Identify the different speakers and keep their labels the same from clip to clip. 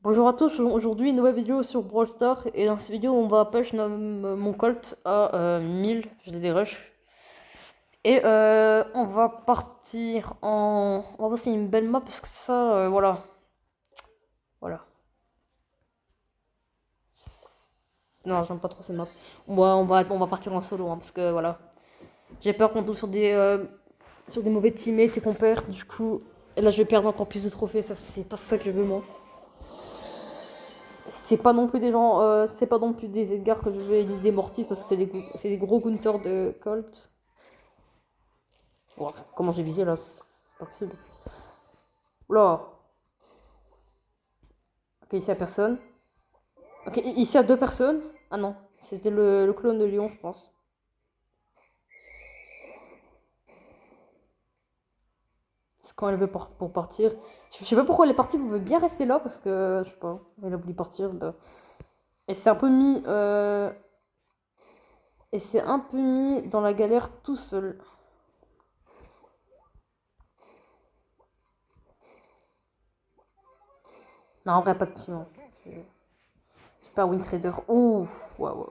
Speaker 1: Bonjour à tous, aujourd'hui une nouvelle vidéo sur Brawl Stars et dans cette vidéo on va push mon Colt à 1000, je l'ai des rush. Et on va partir en... On va passer une belle map parce que ça, voilà. Voilà. Non, j'aime pas trop ces maps. On va partir en solo hein, parce que voilà. J'ai peur qu'on tombe sur des mauvais teammates et qu'on perd du coup. Et là je vais perdre encore plus de trophées, ça c'est pas ça que je veux moi. C'est pas non plus des gens, c'est pas non plus des Edgar que je vais des Mortis parce que c'est des gros counters de Colt. Oh, comment j'ai visé là, c'est pas possible. Oula. Ok, ici à personne. Ok, ici à deux personnes. Ah non, c'était le clone de Lyon, je pense. C'est quand elle veut pour partir. Je sais pas pourquoi elle est partie, vous pouvez bien rester là parce que, je sais pas, elle a voulu partir. Bah. Elle s'est un peu mis. Elle s'est un peu mis dans la galère tout seul. Non, en vrai, pas de team. Hein. Super Win Trader. Ouh, waouh.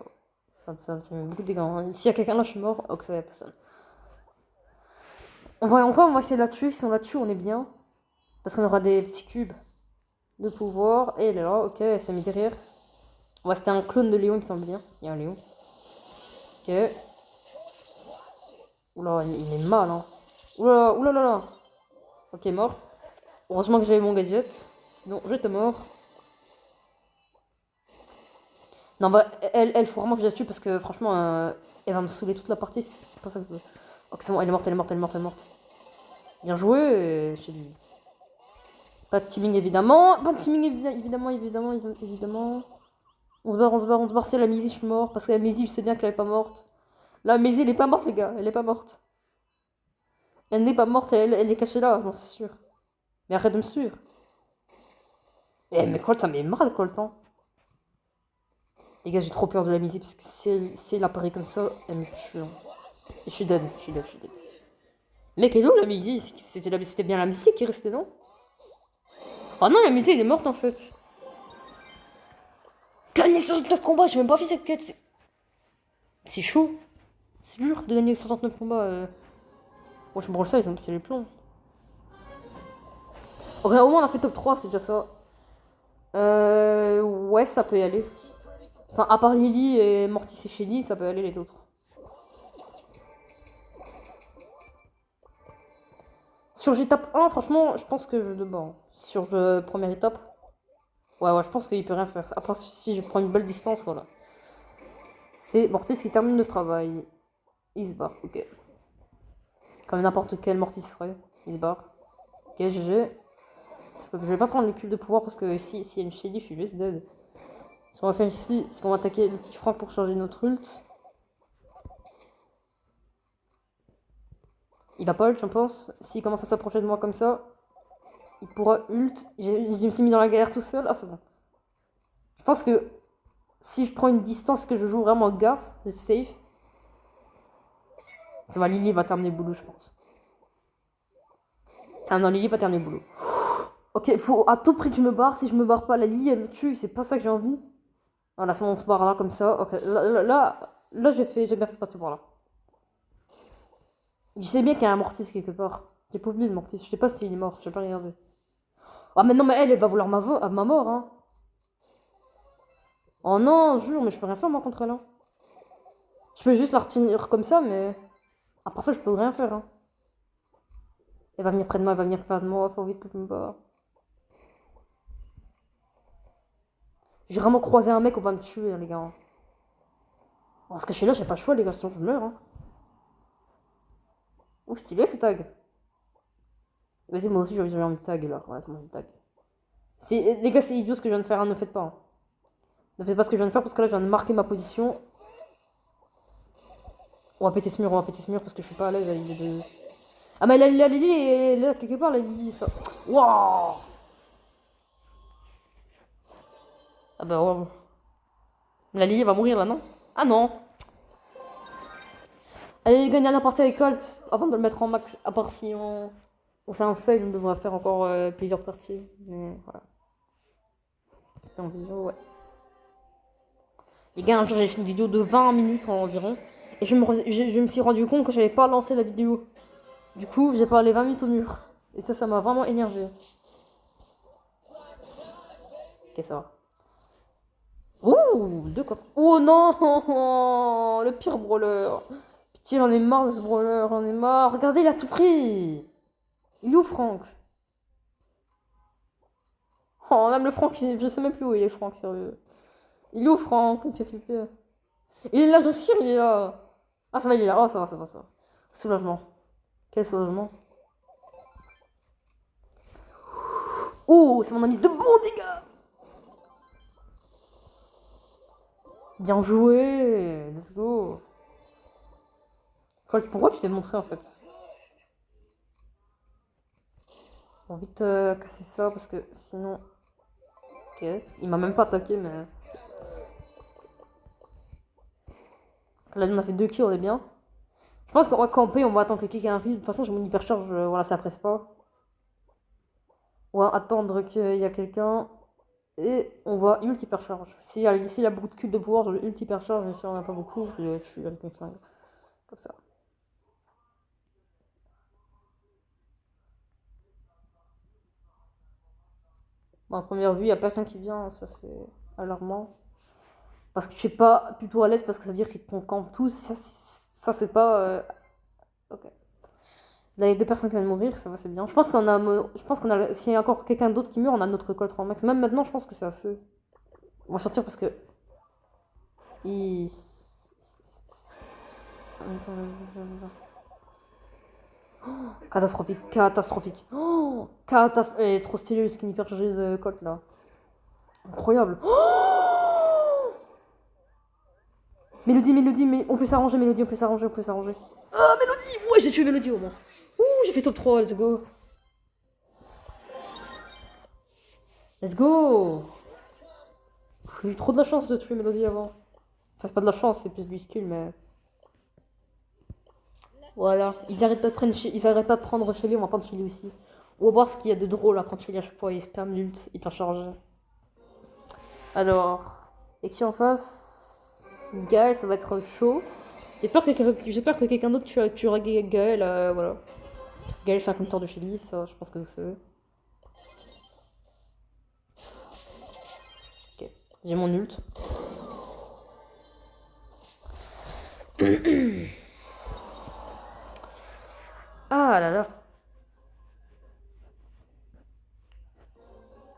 Speaker 1: Ça met beaucoup de dégâts. Hein. S'il y a quelqu'un là, je suis mort. Oh, que ça y a personne. On va essayer de la tuer. Si on la tue, on est bien. Parce qu'on aura des petits cubes de pouvoir. Et elle est là, ok, elle s'est mis derrière. Ouais, c'était un clone de Léon, il me semble bien. Il y a un Léon. Ok. Oula, il est mal, hein. Oula, oula, là, là. Ok, mort. Heureusement que j'avais mon gadget. Sinon, j'étais mort. Non, bah, elle, faut vraiment que je la tue parce que franchement, elle va me saouler toute la partie. C'est pas ça que je veux. Ok, c'est bon, elle est morte, elle est morte, elle est morte, elle est morte. Bien joué, et j'ai dit. Pas de teaming évidemment. Pas de teaming évidemment. On se barre. C'est la Maisie, je suis mort. Parce que la Maisie, je sais bien qu'elle est pas morte. La Maisie, elle est pas morte, les gars. Elle est pas morte. Elle n'est pas morte, elle est cachée là, non, c'est sûr. Mais arrête de me suivre. Eh, mais Colt, ça met mal, Colt, hein. Les gars, j'ai trop peur de la Maisie parce que si elle apparaît comme ça, elle me tue. Hein. Et je suis dead, je suis dead, je suis dead. Mec, elle est où la Maisie? C'était bien la Maisie qui restait, non? Oh non, la Maisie, elle est morte en fait. Gagner 69 combats, j'ai même pas fait cette quête. C'est chaud. C'est dur de gagner 69 combats. Moi, je me branle ça, ils ont passé les plombs. Au moins, on a fait top 3, c'est déjà ça. Ouais, ça peut y aller. Enfin, à part Lily et Mortis et Shelly, ça peut aller les autres. Sur étape 1, franchement, je pense que je de bon. Sur première étape, ouais, je pense qu'il peut rien faire. Après, si je prends une belle distance, voilà. C'est Mortis qui termine le travail. Il se barre, ok. Comme n'importe quel Mortis ferait. Il se barre. Ok, GG. Je vais pas prendre le cube de pouvoir parce que si y a une Shelly, je suis juste dead. Ce qu'on va faire ici, c'est qu'on va attaquer le petit Franck pour charger notre ult. Il va pas ult, je pense. S'il commence à s'approcher de moi comme ça, il pourra ult. Je me suis mis dans la galère tout seul. Ah, c'est bon. Je pense que si je prends une distance que je joue vraiment gaffe, c'est safe. Ça va, Lily va terminer le boulot, je pense. Ah non, Lily va terminer le boulot. Ok, faut à tout prix que je me barre. Si je me barre pas, la Lily elle me tue. C'est pas ça que j'ai envie. Voilà, on se barre là comme ça. Ok, là j'ai bien fait passer par là. Je sais bien qu'il y a un Mortis quelque part. J'ai pas oublié le Mortis. Je sais pas s'il est mort. J'ai pas regardé. Ah, mais non, mais elle va vouloir ma mort, hein. Oh non, jure, mais je peux rien faire moi contre elle. Hein. Je peux juste la retenir comme ça, mais. À part ça, je peux rien faire. Hein. Elle va venir près de moi, elle va venir près de moi. Faut vite que je me barre. J'ai vraiment croisé un mec, on va me tuer, hein, les gars. On va se cacher là, j'ai pas le choix, les gars, sinon je meurs. Hein. Ouf, stylé ce tag. Vas-y, moi aussi j'ai envie de tag là. Ouais, c'est moi, tag. Les gars, c'est idiot ce que je viens de faire, hein, ne faites pas. Hein. Ne faites pas ce que je viens de faire parce que là, je viens de marquer ma position. On va péter ce mur parce que je suis pas à l'aise avec les deux. Ah, mais la Lily est là quelque part, la Lily, ça. Waouh! Ah bah, ouais. La Lily va mourir là, non? Ah non! Allez, gagner la partie avec Colt avant de le mettre en max. À part si on fait un fail, on devrait faire encore plusieurs parties. Mais voilà. C'était en vidéo, ouais. Les gars, un jour, j'ai fait une vidéo de 20 minutes environ. Et je me suis rendu compte que j'avais pas lancé la vidéo. Du coup, j'ai parlé 20 minutes au mur. Et ça m'a vraiment énervé. Ok, ça va. Ouh, deux coffres. Oh non, le pire brawler. Pitié, j'en ai marre de ce brawler, j'en ai marre. Regardez, il a tout pris. Il est où, Franck? Oh, même le Franck, je sais même plus où il est, Franck, sérieux. Il est où, Franck? Il me fait flipper. Il est là, je suis, il est là. Ah, ça va, il est là. Oh, ça va, ça va, ça va. Soulagement. Quel soulagement. Oh, c'est mon ami de bon dégâts. Bien joué. Let's go. Pourquoi tu t'es montré, en fait? J'ai envie de casser ça, parce que sinon... Ok. Il m'a même pas attaqué, mais... Là, on a fait 2 kills, on est bien. Je pense qu'on va camper, on va attendre que quelqu'un arrive. De toute façon, j'ai mon hypercharge, voilà, ça presse pas. On va attendre qu'il y a quelqu'un. Et on va ult hypercharge. S'il y a beaucoup de cubes de pouvoir, je le ult hypercharge. Mais si on en a pas beaucoup, je le tue avec mes flingues. Comme ça. Bon, à première vue, il n'y a personne qui vient. Ça, c'est alarmant. Parce que je suis pas plutôt à l'aise parce que ça veut dire qu'ils te campent tous. Ça c'est pas. Ok. Là, il y a 2 personnes qui viennent de mourir, ça va, c'est bien. Je pense qu'on a. S'il y a encore quelqu'un d'autre qui meurt, on a notre colt en max. Même maintenant, je pense que c'est assez. On va sortir parce que. Il... Oh, catastrophique, catastrophique. Oh, trop stylé le skin hyper chargé de colt là. Incroyable. Oh, Mélodie, Mélodie, mais on peut s'arranger, Mélodie, on peut s'arranger, on peut s'arranger. Ah, Mélodie! Ouais, j'ai tué Mélodie au moins. Ouh, j'ai fait top 3, let's go. Let's go! J'ai eu trop de la chance de tuer Mélodie avant. Enfin, c'est pas de la chance, c'est plus du skill, mais. Voilà. Ils arrêtent pas de prendre Shelly, on va prendre Shelly aussi. On va voir ce qu'il y a de drôle à prendre Shelly à chaque fois. Il spam l'ult, hyper chargé. Alors. Et qui en face? Gaël, ça va être chaud. J'espère que quelqu'un d'autre tuera Gaël, voilà. Parce que Gaël, c'est un compteur de Shelly, ça, je pense que vous savez. Ok. J'ai mon ult. Ah là là.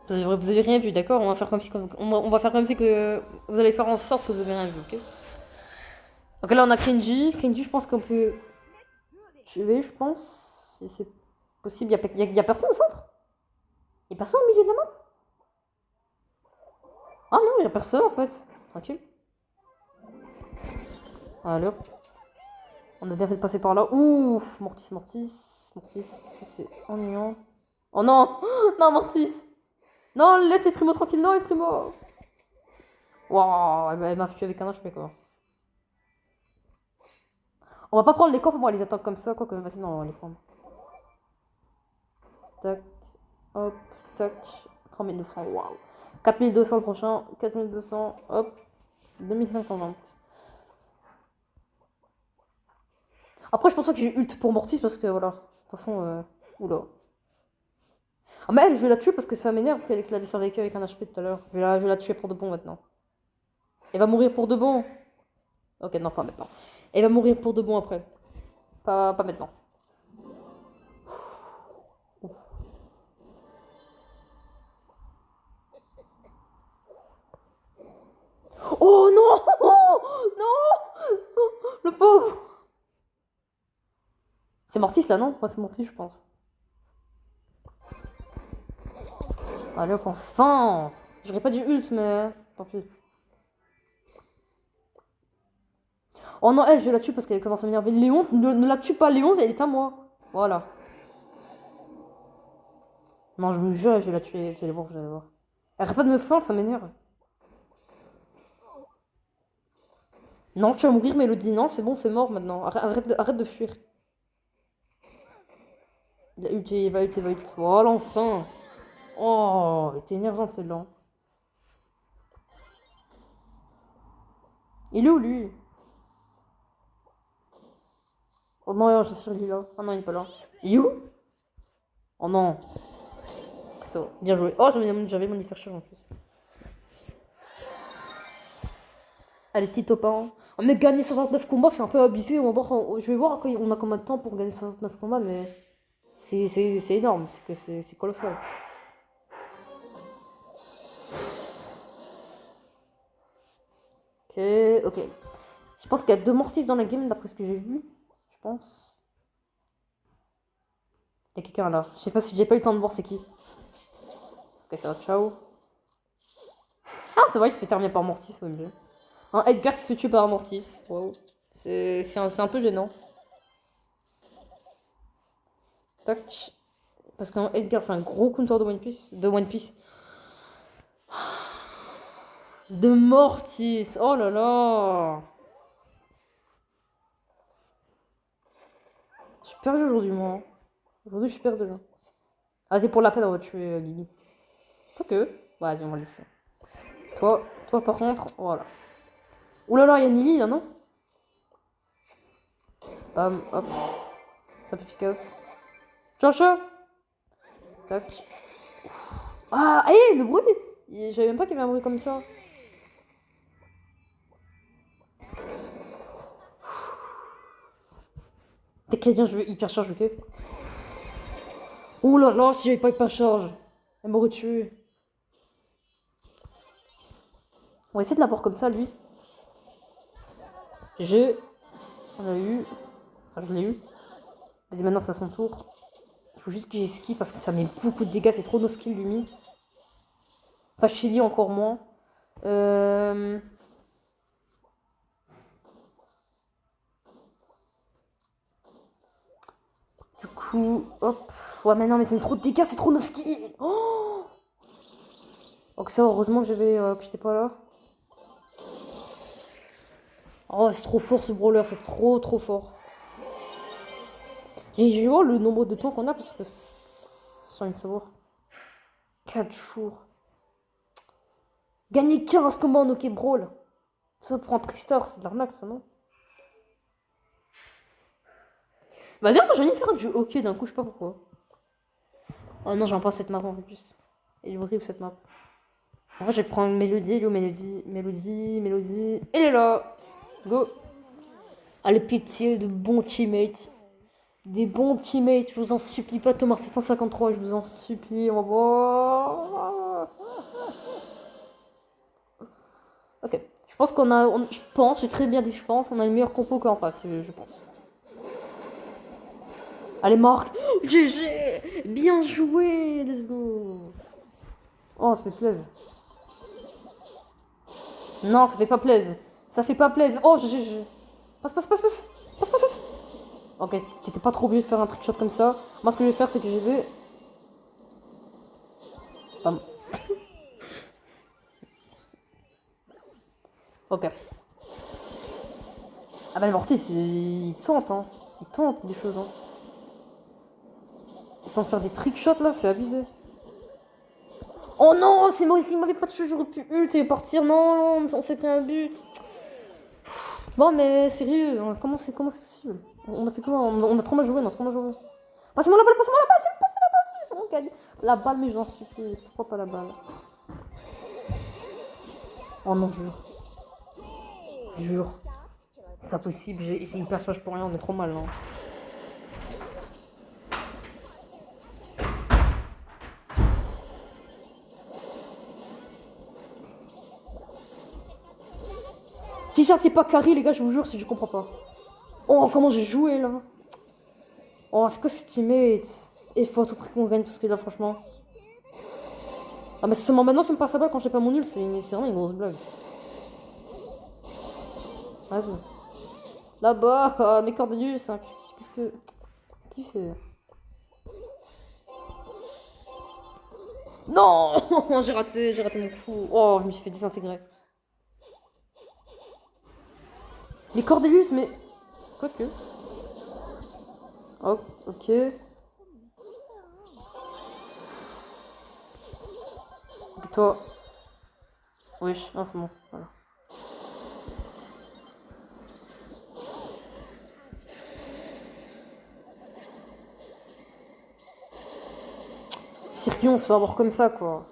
Speaker 1: Vous avez rien vu, d'accord? On va faire comme si on va faire comme si que vous allez faire en sorte que vous avez rien vu, ok? Donc là on a Kenji. Kenji, je pense qu'on peut tuer, je pense. Si c'est possible. Y a personne au centre? Y a personne au milieu de la map? Ah non, y a personne en fait. Tranquille. Allez hop. On a bien fait de passer par là. Ouf, Mortis, Mortis. Mortis, c'est ennuyant. Oh non! Non, Mortis! Non, laissez Primo tranquille. Non, Primo! Waouh, elle m'a tué avec un HP quoi. On va pas prendre les coffres, on va les attendre comme ça, quoi que vas-y, non, on va les prendre. Tac, hop, tac. 3200, waouh. 4200 le prochain, 4200, hop. 2520. Après, je pense pas que j'ai ult pour Mortis parce que voilà. De toute façon, oula. Ah, mais elle, je vais la tuer parce que ça m'énerve qu'elle avait survécu avec un HP tout à l'heure. Je vais la tuer pour de bon maintenant. Elle va mourir pour de bon. Ok, non, pas maintenant. Elle va mourir pour de bon après. Pas maintenant. Oh non! Non! Le pauvre! C'est Mortis là, non? Ouais, c'est Mortis, je pense. Allez hop, enfin! J'aurais pas du ult, mais tant pis. Oh non, elle, je la tue parce qu'elle commence à m'énerver. Léon, ne la tue pas, Léon, elle est à moi. Voilà. Non, je me jure, je vais la tuer. Vous allez voir, vous allez voir. Elle arrête pas de me feindre, ça m'énerve. Non, tu vas mourir, Mélodie. Non, c'est bon, c'est mort maintenant. Arrête de fuir. Il a ulti, il va ulti, il va ulti. Voilà, enfin. Oh, elle était énervante celle-là. Il est où, lui? Oh non, je suis sûr, il est là. Ah non, il est pas là. Il est où? Oh non. Ça va. Bien joué. Oh, j'avais mon hyper charge en plus. Allez, petit top 1. Oh, mais gagner 69 combats, c'est un peu abusé. On va voir, je vais voir on a combien de temps pour gagner 69 combats, mais c'est énorme. C'est colossal. Ok, ok. Je pense qu'il y a 2 Mortis dans la game, d'après ce que j'ai vu. Je pense. Il y a quelqu'un là. Je sais pas si j'ai pas eu le temps de voir c'est qui. Ok, ça va, ciao. Ah, c'est vrai, il se fait terminer par Mortis, OMG. Un Edgar qui se fait tuer par un Mortis. Wow. C'est un peu gênant. Tac. Parce qu'un Edgar, c'est un gros counter de One Piece. De One Piece. De Mortis. Oh là là. Je suis perdu aujourd'hui, moi. Aujourd'hui, je suis perdu là. Vas-y, pour la peine, on va tuer Lily. Faut que. Vas-y, on va laisser. Toi, par contre, voilà. Ouh là là, il y a Nili là, non? Bam, hop. C'est efficace. Chacha. Tac. Ah, hé, le bruit! J'avais même pas qu'il y avait un bruit comme ça. T'es quelqu'un, je veux hyper charge, ok? Ouh là là, si j'avais pas hyper charge, elle m'aurait tué. On va essayer de l'avoir comme ça, lui. On a eu. Enfin, je l'ai eu. Vas-y, maintenant c'est à son tour. Il faut juste que j'esquive parce que ça met beaucoup de dégâts, c'est trop no skill, lui. Enfin, Shelly encore moins. Du coup, hop. Ouais, mais non, mais ça met trop de dégâts, c'est trop no skill. Oh, donc ça, heureusement que que j'étais pas là. Oh, c'est trop fort ce brawler, c'est trop fort. Je vais voir le nombre de temps qu'on a parce que j'ai envie de savoir. 4 jours. Gagner 15 combats en OK Brawl. Ça pour un trickster, c'est de l'arnaque ça, non? Vas-y, moi j'ai envie de faire du OK d'un coup, je sais pas pourquoi. Oh non, j'aime pas cette map en plus. Elle est horrible cette map. En vrai, je vais prendre Mélodie, elle est où Mélodie. Elle est là. Go. Allez, pitié, de bons teammates. Des bons teammates, je vous en supplie. Pas Thomas 753, je vous en supplie. On va voir. Ok. Je pense je pense, j'ai très bien dit, je pense, on a le meilleur compo qu'en face, je pense. Allez, Marc. GG. Bien joué. Let's go. Oh, ça fait plaisir. Non, ça fait pas plaisir. Ça fait pas plaisir. Oh, GG. Passe. Ok, t'étais pas trop obligé de faire un trickshot comme ça. Moi, ce que je vais faire, c'est que je vais... Bam. Ok. Ah bah le Mortis, il tente, hein. Il tente des choses, hein. Il tente de faire des trickshots, là, c'est abusé. Oh non, c'est moi, s'il m'avait pas tué, j'aurais pu ult et partir. Non, on s'est pris un but. Bon, mais sérieux, hein, comment c'est possible? On a fait comment? On a trop mal joué, Passez-moi la balle, passez la balle, on gagne. La balle, mais je n'en supplie. Pourquoi pas la balle? Oh non, jure. C'est pas possible, j'ai une persuage pour rien, on est trop mal, hein. Si ça c'est pas carré les gars, je vous jure, si je comprends pas. Oh, comment j'ai joué là. Oh, c'est quoi ce teammate? Et il faut à tout prix qu'on gagne parce que là, franchement. Ah, mais c'est seulement maintenant que tu me passes la balle quand j'ai pas mon ult, c'est vraiment une grosse blague. Vas-y. Là-bas, mes Cordelius, hein. Qu'est-ce qu'il fait? Non. J'ai raté mon coup. Oh, je me suis fait désintégrer. Les Cordelius, mais. Quoique. Oh, ok. Et toi. Wesh, ah, c'est bon, voilà. Sérieux, on se fait avoir comme ça, quoi.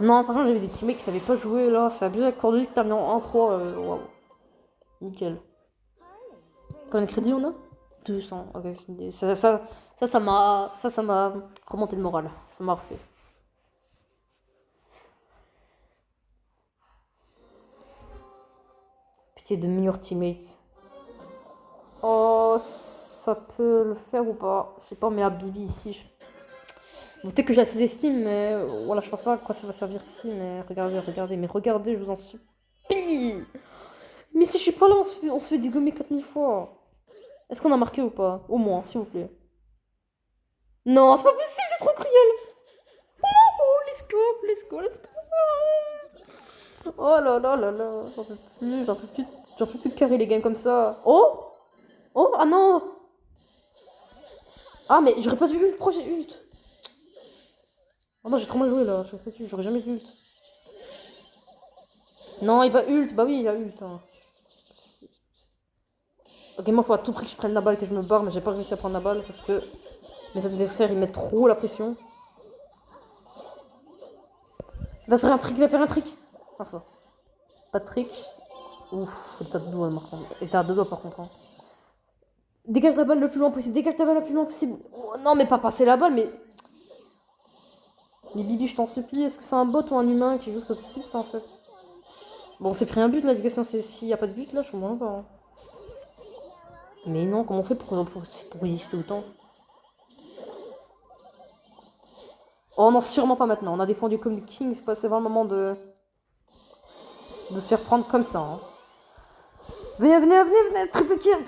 Speaker 1: Non, franchement, j'avais des teammates qui savaient pas jouer, là. C'est abusé avec Cordovi qui termine en 1-3. Waouh. Nickel. Combien de crédits on a 200. Ok, ça m'a remonté le moral. Ça m'a refait. Pitié de meilleurs teammates. Oh, ça peut le faire ou pas? Je sais pas, mais à Bibi ici. Bon, peut-être que je la sous-estime, mais voilà, je pense pas à quoi ça va servir ici. Mais regardez, regardez, mais regardez, je vous en supplie. Mais si je suis pas là, on se fait dégommer 4000 fois. Est-ce qu'on a marqué ou pas? Au moins, s'il vous plaît. Non, c'est pas possible, c'est trop cruel. Oh, let's go, let's go, let's go. Oh là là là là, j'en peux plus de carrer les games comme ça. Oh! Oh, ah non! Ah, mais j'aurais pas dû ult, pourquoi j'ai ult? Oh non, j'ai trop mal joué là, j'aurais jamais dû ult. Non, il va ult, bah oui, il a ult. Hein. Ok, moi, faut à tout prix que je prenne la balle, que je me barre, mais j'ai pas réussi à prendre la balle parce que mes adversaires ils mettent trop la pression. Il va faire un trick, il va faire un trick. Ah, ça. Pas de trick. Ouf, il était à deux doigts, par contre. Il était à deux doigts par contre. Hein. Dégage la balle le plus loin possible, dégage ta balle le plus loin possible. Oh, non, mais pas passer la balle, mais. Mais Bibi, je t'en supplie, est-ce que c'est un bot ou un humain qui joue? C'est pas possible ça en fait. Bon, c'est pris un but là, l'éducation, c'est s'il y a pas de but là, je comprends pas. Hein. Mais non, comment on fait pour résister autant? Oh non, sûrement pas maintenant. On a défendu comme des kings, c'est vraiment le moment de se faire prendre comme ça. Hein. Venez, venez, venez, venez, triple kill,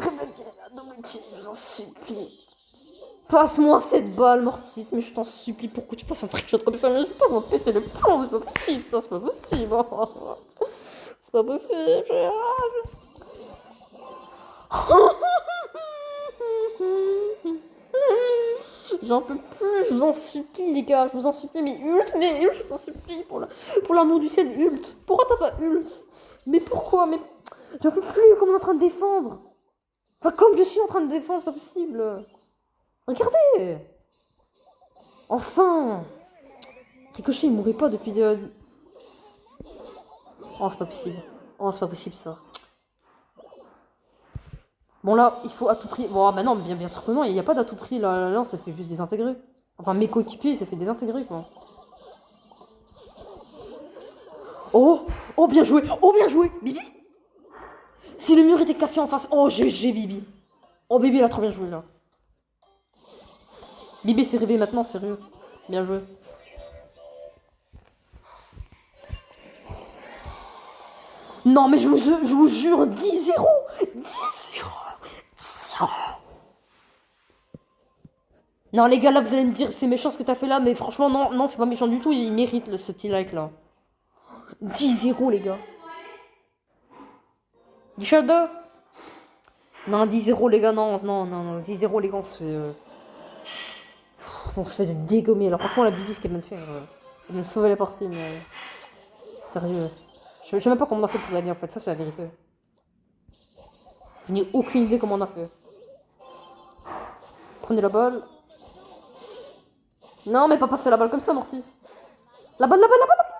Speaker 1: double kill, je vous en supplie. Passe-moi cette balle, Mortis, mais je t'en supplie, pourquoi tu passes un trickshot comme ça? Mais je vais pas m'en péter le plomb, c'est pas possible, ça, c'est pas possible. C'est pas possible. J'en peux plus, je vous en supplie, les gars, je vous en supplie, mais ult, je t'en supplie, pour l'amour du ciel, ult. Pourquoi t'as pas ult? Mais pourquoi? Mais j'en peux plus, comme on est en train de défendre. Enfin, comme je suis en train de défendre, c'est pas possible. Regardez. Enfin. Ricochet, il mourait pas depuis de... Oh, c'est pas possible. Oh, c'est pas possible, ça. Bon, là, il faut à tout prix... Bon, bah non, bien sûr que non, il n'y a pas d'à tout prix, là, on s'est fait juste désintégrer. Enfin, mes coéquipiers, il s'est fait désintégrer, quoi. Oh! Oh, bien joué! Oh, bien joué! Bibi! Si le mur était cassé en face... Oh, GG, Bibi! Oh, Bibi, il a trop bien joué, là. Bibi s'est réveillé maintenant, sérieux. Bien joué. Non, mais je vous jure, 10-0! 10-0! 10-0! Non, les gars, là, vous allez me dire, c'est méchant ce que t'as fait là, mais franchement, non, non, c'est pas méchant du tout, il mérite ce petit like là. 10-0, les gars. Du Shadow? Non, 10-0, les gars, non, non, non, non, 10-0, les gars, on se fait dégommer. Alors, franchement, la Bibi, ce qu'elle vient de faire, elle vient de sauver la partie, mais. Sérieux. Je sais même pas comment on a fait pour gagner, en fait, ça, c'est la vérité. Je n'ai aucune idée comment on a fait. Prenez la balle. Non, mais pas passer la balle comme ça, Mortis. La balle, la balle, la balle, la balle.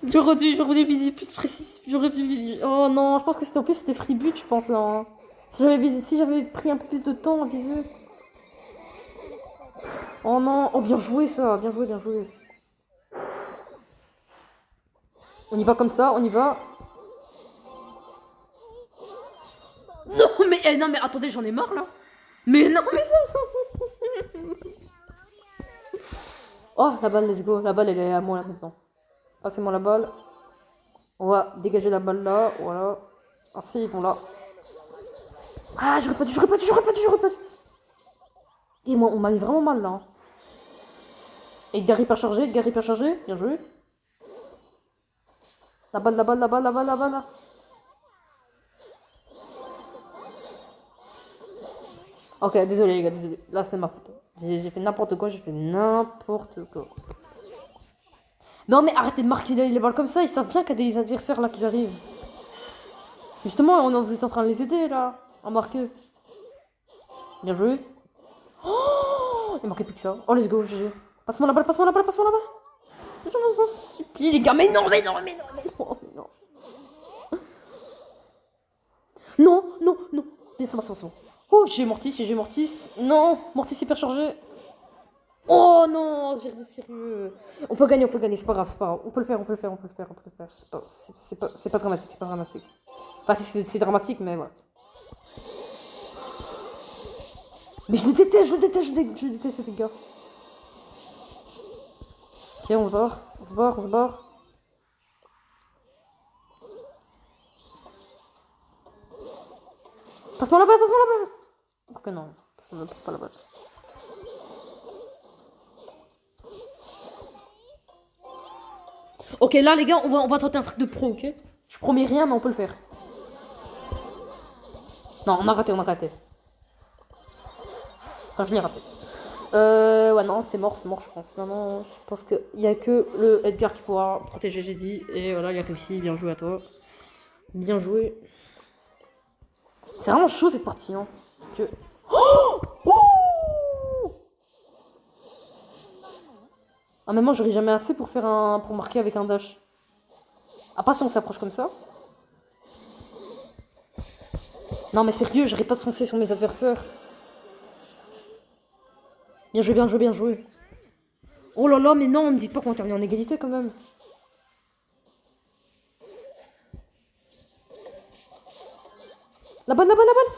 Speaker 1: J'aurais dû viser plus précis. J'aurais pu viser. Oh non, je pense que c'était en plus c'était free but, je pense là. Hein. Si j'avais pris un peu plus de temps à viser. Oh non, oh bien joué ça, bien joué, bien joué. On y va comme ça, on y va. Non mais attendez, j'en ai marre là. Mais non, mais ça. Oh la balle, let's go, la balle elle est à moi là maintenant. Passez-moi la balle. On va dégager la balle là, voilà. Merci, ils vont là. Ah, j'aurais pas dû. Et moi, on m'a mis vraiment mal là. Hein. Et Gary hyper chargé, bien joué. La balle, la balle, la balle, la balle, la balle. Là. Ok, désolé les gars, désolé. Là, c'est ma faute. J'ai fait n'importe quoi, j'ai fait n'importe quoi. Non mais arrêtez de marquer les balles comme ça, ils savent bien qu'il y a des adversaires là qui arrivent. Justement, vous êtes en train de les aider là, à marquer. Bien joué. Oh, il manquait plus que ça. Oh, let's go, GG. Passe-moi la balle, passe-moi la balle, passe-moi la balle. Je vous en supplie, les gars. Mais non, mais non, mais non, mais non, mais non. Non, non, non. Mais c'est bon, c'est bon, c'est bon. Oh, j'ai Mortis, j'ai Mortis. Non, Mortis hyper chargé. Oh non, j'ai de sérieux. On peut gagner, c'est pas grave, c'est pas grave. On peut le faire, on peut le faire, on peut le faire, on peut le faire. C'est pas dramatique, c'est pas dramatique. Enfin, c'est dramatique, mais voilà. Mais je le déteste, je le déteste, je déteste ces gars. Ok, on se barre, on se barre, on se barre. Passe-moi la balle, passe-moi la balle. Ok, non, passe pas la balle. Ok, là les gars, on va tenter un truc de pro, ok? Je promets rien, mais on peut le faire. Non, on a raté, on a raté. Enfin, je l'ai raté. Ouais, non, c'est mort, je pense. Non, non, je pense qu'il y a que le Edgar qui pourra protéger, j'ai dit. Et voilà, il a réussi, bien joué à toi. Bien joué. C'est vraiment chaud cette partie, hein. Parce que. Ah, mais moi, j'aurais jamais assez pour faire pour marquer avec un dash. Ah, pas si on s'approche comme ça. Non, mais sérieux, j'aurais pas de foncer sur mes adversaires. Bien joué, bien joué, bien joué. Oh là là, mais non, ne me dites pas qu'on termine en égalité quand même. La balle, la balle, la balle.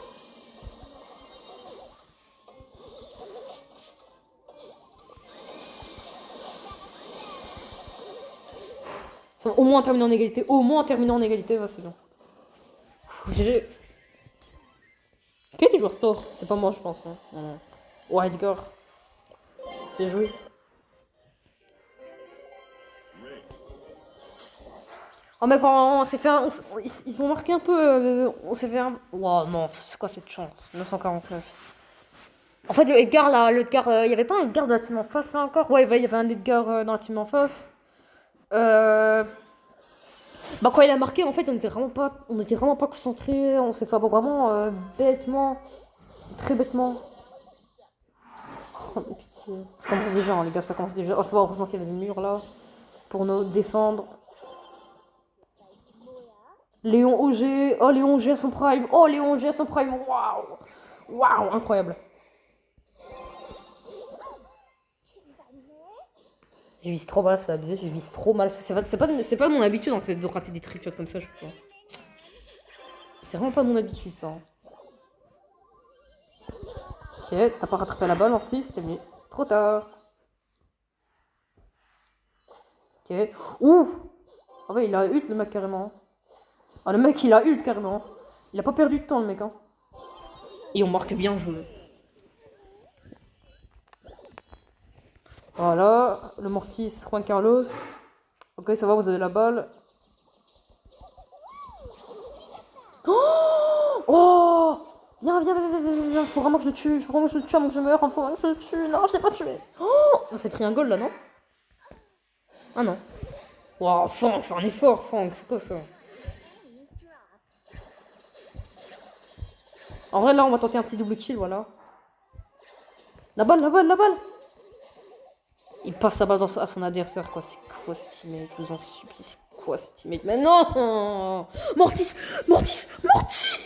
Speaker 1: Au moins terminer en égalité, au moins terminer en égalité, ouais, c'est bon. GG. Qui était joueur store? C'est pas moi, je pense. Hein. Non. Ouais, Edgar. Bien joué. Oh, mais vraiment, on s'est fait ils ont marqué un peu. On s'est fait un. Wow, non, c'est quoi cette chance? 949. En fait, le Edgar là, le Edgar. Il y avait pas un Edgar de la team en face là encore? Ouais, il y avait un Edgar dans la team en face. Bah, quand il a marqué, en fait, on était vraiment pas concentrés. On s'est fait avoir vraiment bêtement. Très bêtement. Oh, mais pitié. Ça commence déjà, hein, les gars, ça commence déjà. Oh, c'est bon, heureusement qu'il y avait des murs là. Pour nous défendre. Léon Auger. Oh, Léon Auger à son prime. Oh, Léon Auger à son prime. Waouh. Waouh, incroyable. Je vise trop mal, c'est abusé, je vise trop mal. C'est pas mon habitude en fait de rater des trickshots comme ça, je crois. C'est vraiment pas mon habitude ça. Ok, t'as pas rattrapé la balle, Ortiz, t'es venu trop tard. Ok. Ouh. Ah ouais, il a ult le mec carrément. Ah, le mec il a ult carrément. Il a pas perdu de temps le mec. Hein. Et on marque bien joué. Voilà, le Mortis, Juan Carlos. Ok, ça va, vous avez la balle. Oh, viens, viens, viens, viens, viens, faut vraiment que je le tue. Faut vraiment que je le tue avant que je meure. Faut vraiment que je le tue. Non, je l'ai pas tué. Oh, on s'est pris un goal là, non? Ah non. Waouh, Fang, fais un effort, Fang, c'est quoi ça? En vrai, là, on va tenter un petit double kill, voilà. La balle, la balle, la balle. Il passe sa balle à son adversaire, quoi. C'est quoi cette teammate? Je vous en supplie, c'est quoi cette teammate? Mais non! Mortis! Mortis! Mortis!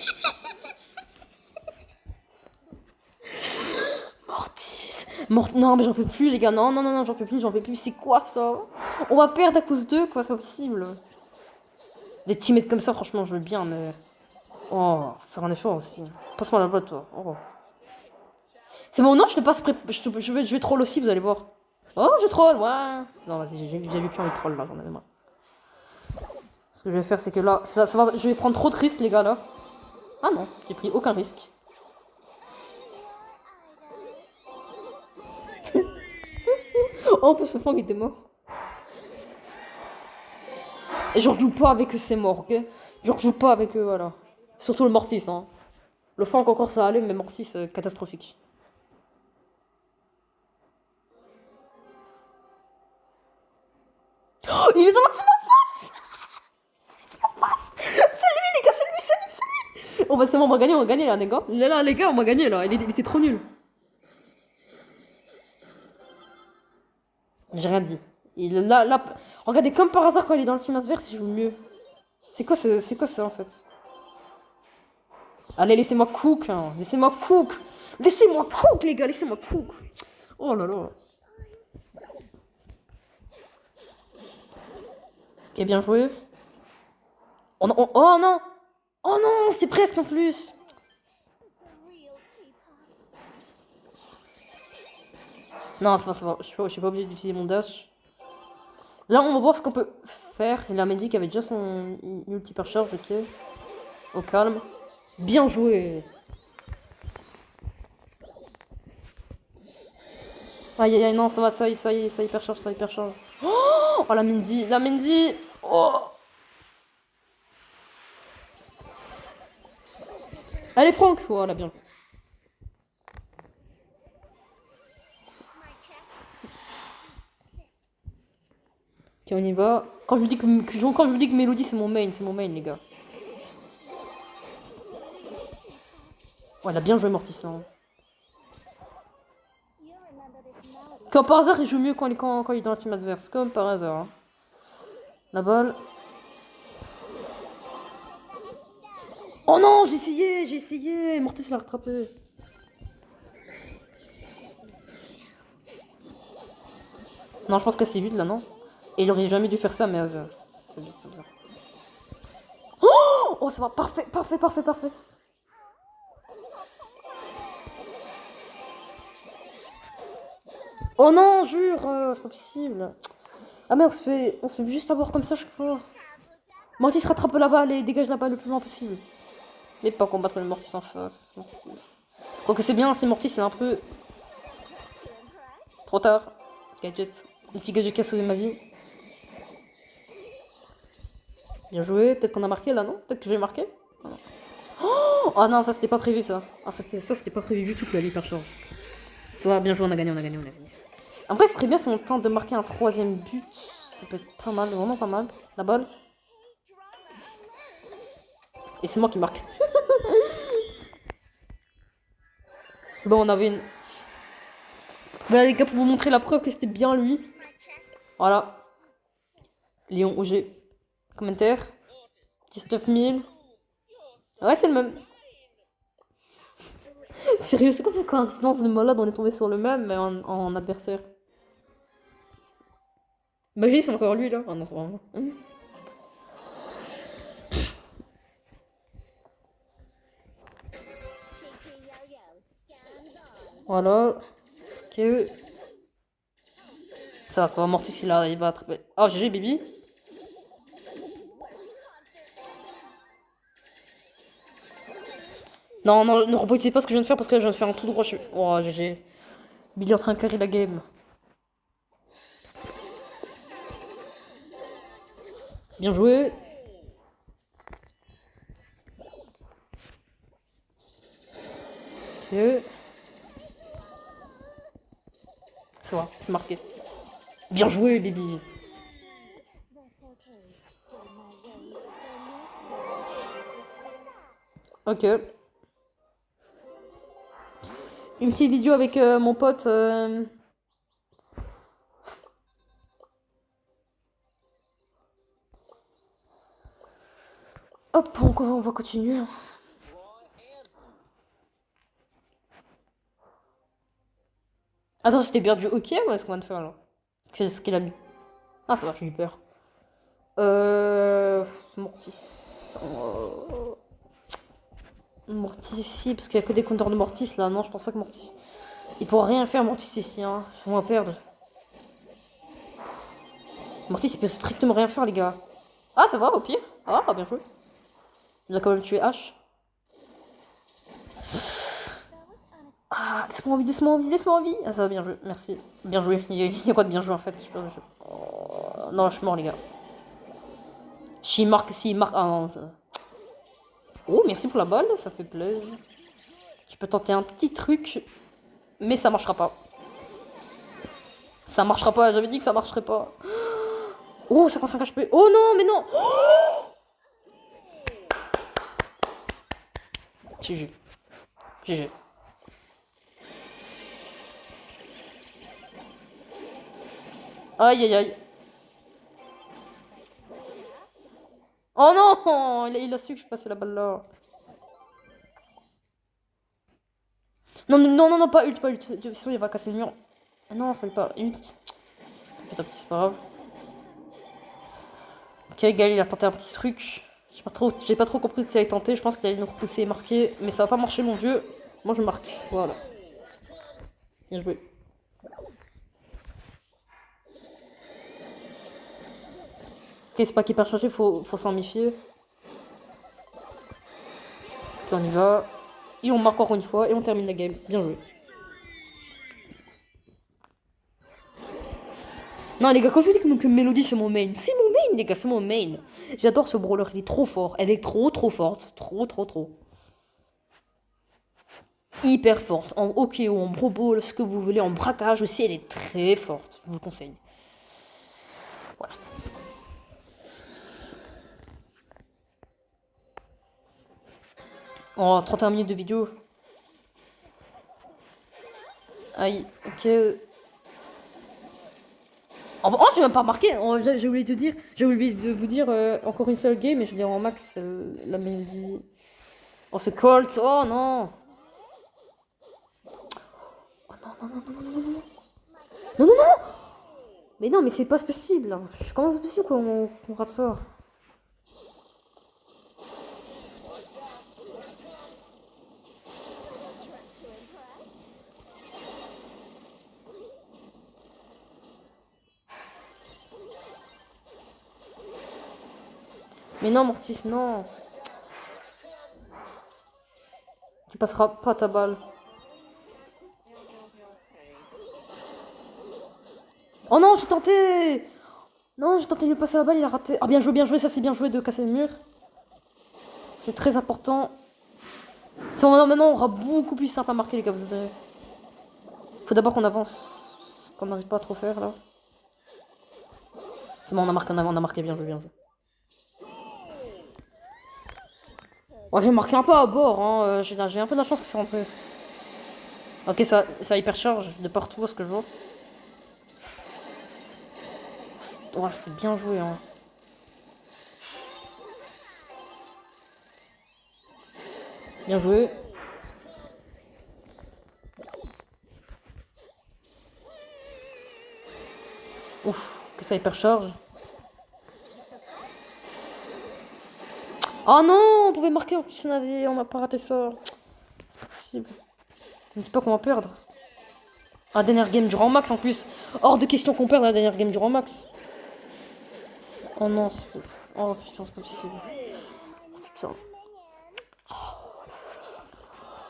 Speaker 1: Non, mais j'en peux plus, les gars. Non, non, non, non, j'en peux plus, j'en peux plus. C'est quoi ça? On va perdre à cause d'eux, quoi. C'est pas possible. Des teammates comme ça, franchement, je veux bien, mais. Oh, faire un effort aussi. Passe-moi la balle, toi. Oh. C'est bon, non, je te passe. Je vais troll aussi, vous allez voir. Oh, je troll, ouais. Non, vas-y, j'avais plus envie de troll là, j'en avais marre. Ce que je vais faire, c'est que là, ça va, je vais prendre trop de risques, les gars, là. Ah non, j'ai pris aucun risque. Oh, en plus, ce fang il était mort. Et je rejoue pas avec eux, c'est mort, ok? Je rejoue pas avec eux, voilà. Surtout le Mortis, hein. Le fang encore ça allait, mais Mortis, catastrophique. Oh, il est dans la team en face. C'est lui, les gars, c'est lui. Oh, bah, c'est bon, on va gagner, là, les gars. Là, les gars, on va gagner, là. Il était trop nul. J'ai rien dit. Là, regardez, comme par hasard, quand il est dans le team adverse, il joue mieux. C'est quoi ça, en fait? Allez, laissez-moi cook, hein. Laissez-moi cook. Laissez-moi cook, les gars, laissez-moi cook. Oh là là. Ok, bien joué. Oh non, oh non. Oh non, c'était presque en plus. Non, ça va, ça va. Je suis pas obligé d'utiliser mon dash. Là, on va voir ce qu'on peut faire. Il a dit qu'il avait déjà son ulti per charge, ok. Au calme. Bien joué. Aïe aïe aïe, non, ça va, ça y est, ça hyper charge, ça hyper charge. Oh, la Mindy, la Mindy. Oh. Allez, Franck. Voilà, bien. Ok, on y va. Quand je vous dis que Mélodie, c'est mon main, les gars. Ouais, elle a bien joué Mortis, là. Comme par hasard, il joue mieux quand il est dans la team adverse. Comme par hasard. Hein. La balle. Oh non, j'ai essayé. Mortis l'a rattrapé. Non, je pense que c'est vite là, non? Et il aurait jamais dû faire ça, mais c'est bien, c'est bien. Oh, ça va, parfait, parfait, parfait, parfait. Oh non, jure, c'est pas possible. Ah mais on se fait juste avoir comme ça chaque fois. Mortis rattrape la balle et dégage la balle le plus loin possible. Mais pas combattre le Mortis en face. Quoique c'est bien, si Mortis c'est un peu... Trop tard. Gadget. Le petit gadget qui a sauvé ma vie. Bien joué. Peut-être qu'on a marqué là, non? Peut-être que j'ai marqué? Oh non. Oh non, ça c'était pas prévu ça. Ah, ça c'était pas prévu du tout que la hyper charge. Ça va, bien joué, on a gagné, on a gagné, on a gagné. En vrai, ce serait bien si on tente de marquer un troisième but. Ça peut être pas mal, vraiment pas mal. La balle. Et c'est moi qui marque. C'est bon, on avait une... Voilà les gars, pour vous montrer la preuve que c'était bien lui. Voilà. Léon OG. Commentaire. 19 000. Ouais, c'est le même. Sérieux, c'est quoi cette coïncidence de malade? On est tombé sur le même, mais en adversaire. Magie, c'est encore lui là. Ah non, c'est vraiment. Voilà. Ok. Ça va Mortis, il va attraper. Oh, GG, Bibi. Non, non, ne rebondissez pas ce que je viens de faire parce que je viens de faire un tout droit. Oh, GG. Billy est en train de carrer la game. Bien joué. Ok. C'est vrai, c'est marqué. Bien joué, Bibi. Ok. Une petite vidéo avec mon pote. Hop, on va continuer. Attends, c'était bien du hockey ou est-ce qu'on va de faire là? Qu'est-ce qu'il a mis? Ah, ça va, j'ai eu peur. Mortis. Mortis ici, parce qu'il y a que des compteurs de Mortis là. Non, je pense pas que Mortis. Il pourra rien faire Mortis ici, hein. On va perdre. Mortis, il peut strictement rien faire, les gars. Ah, ça va, au pire. Ah, bien joué. Il a quand même tué H. Ah, laisse-moi envie, laisse-moi envie, laisse-moi envie. Ah, ça va, bien joué, merci. Bien joué. Il y a quoi de bien joué en fait? Oh, non, je suis mort, les gars. S'il marque. Ah non, ça... Oh, merci pour la balle, ça fait plaisir. Je peux tenter un petit truc, mais ça marchera pas. Ça marchera pas, j'avais dit que ça marcherait pas. Oh, 55 HP. Oh non, mais non. GG. GG. Aïe, aïe, aïe. Oh non, il a su que je passais la balle là. Non, non, non, non, pas ult, pas ult. De toute façon, il va casser le mur. Ah non, fallait pas ult. Putain, c'est pas grave. Ok, Gaël, il a tenté un petit truc. J'ai pas trop compris ce qu'il avait tenté. Je pense qu'il allait nous repousser et marquer. Mais ça va pas marcher, mon dieu. Moi, je marque. Voilà. Bien joué. Ok, c'est pas hyper chargé, faut s'en méfier. Ok, on y va. Et on marque encore une fois et on termine la game. Bien joué. Non, les gars, quand je vous dis que Mélodie c'est mon main, c'est mon main, les gars, c'est mon main. J'adore ce brawler, il est trop fort. Elle est trop, trop forte. Trop, trop, trop. Hyper forte. En OKO, en bro ball, ce que vous voulez, en braquage aussi, elle est très forte. Je vous le conseille. Voilà. Oh, 31 minutes de vidéo. Aïe, ok. Oh, j'ai même pas remarqué. Oh, j'ai oublié de dire. J'ai oublié de vous dire encore une seule game, mais je l'ai en max. La mélodie. Oh, ce Colt. Oh non. Oh non, non, non, non, non, non, non. Non, non, non. Mais non, mais c'est pas possible. Comment c'est possible qu'on rate ça? Mais non, Mortis, non. Tu passeras pas ta balle. Oh non, j'ai tenté. Non, j'ai tenté de lui passer la balle, il a raté. Ah, bien joué, ça c'est bien joué de casser le mur. C'est très important. Maintenant, on aura beaucoup plus simple à marquer, les gars. Vous verrez. Faut d'abord qu'on avance. Ce qu'on n'arrive pas à trop faire là. C'est bon, on a marqué, bien joué, bien joué. Oh, j'ai marqué un peu à bord, hein. J'ai un peu de la chance que c'est rentré. Ok, ça hypercharge de partout, à ce que je vois. Oh, c'était bien joué, hein. Bien joué. Ouf, que ça hypercharge. Oh non, on pouvait marquer en plus, on n'a pas raté ça. C'est pas possible. Je ne dis pas qu'on va perdre. Ah, dernière game du rang max en plus. Hors de question qu'on perde la dernière game du rang max. Oh non, oh putain, c'est pas possible. Putain.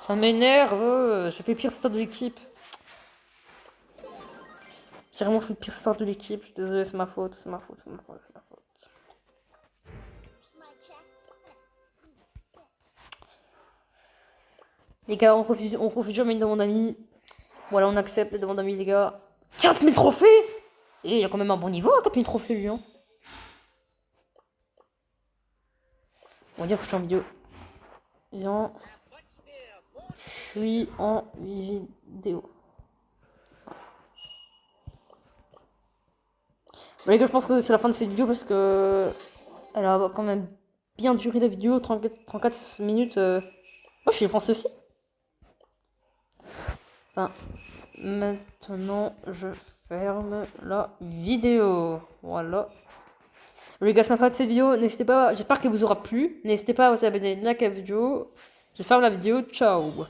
Speaker 1: Ça m'énerve. J'ai fait le pire stade de l'équipe. J'ai vraiment fait le pire stade de l'équipe. Je suis désolé, c'est ma faute, c'est ma faute, c'est ma faute, c'est ma faute. Les gars, on refuse jamais une demande d'amis. Voilà, on accepte les demandes d'amis, les gars. 4000 trophées. Et il a quand même un bon niveau, 4000 trophées, lui. Hein. On va dire que je suis en vidéo. Viens. Je suis en vidéo. Bon, les gars, je pense que c'est la fin de cette vidéo parce que elle a quand même bien duré la vidéo, 34 minutes. Oh, je suis français aussi. Enfin, maintenant, je ferme la vidéo. Voilà. Les gars, sympa de cette vidéo. N'hésitez pas, j'espère qu'elle vous aura plu. N'hésitez pas à vous abonner, like la vidéo. Je ferme la vidéo. Ciao.